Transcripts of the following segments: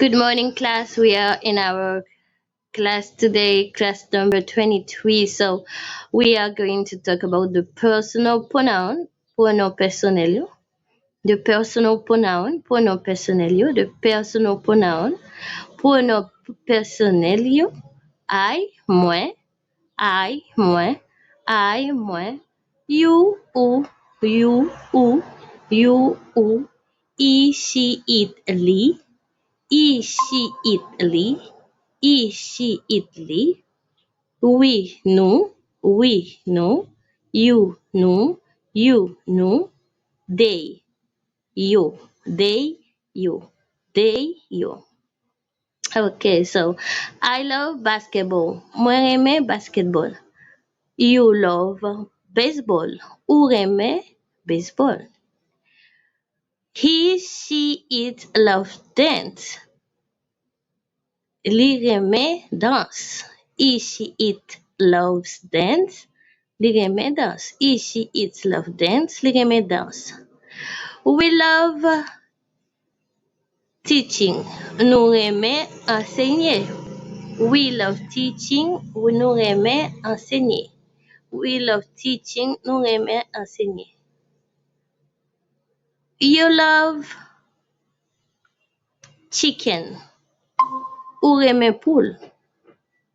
Good morning, class. We are in our class today, class number 23. So, we are going to talk about the personal pronoun, pronom personnel, the personal pronoun, pronom personnel, the personal pronoun, pronom personnel, I, moi, I, moi, I, moi, you, ou, he, she, it, li, he, she, it, li, he, she, it, li, we, nous, you, nous, they, you, you. Okay, so I love basketball. Moi aime basketball. You love baseball. Ou aime baseball. He, she, it love dance. Li aime dance. He, she, it loves dance. Li aime dance. He, she, it love dance. Li aime dance. We love teaching. Nous aimons enseigner. We love teaching. Nous aimons enseigner. We love teaching. Nous aimons enseigner. You love chicken. Ou aimez poule.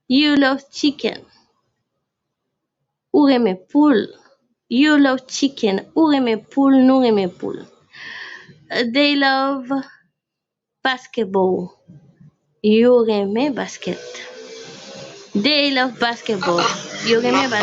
You love chicken. Ou aimez poule. You love chicken. Ou aimez poule. Nous aimons poule. They love basketball. You aimez basket. They love basketball. You aimez basket.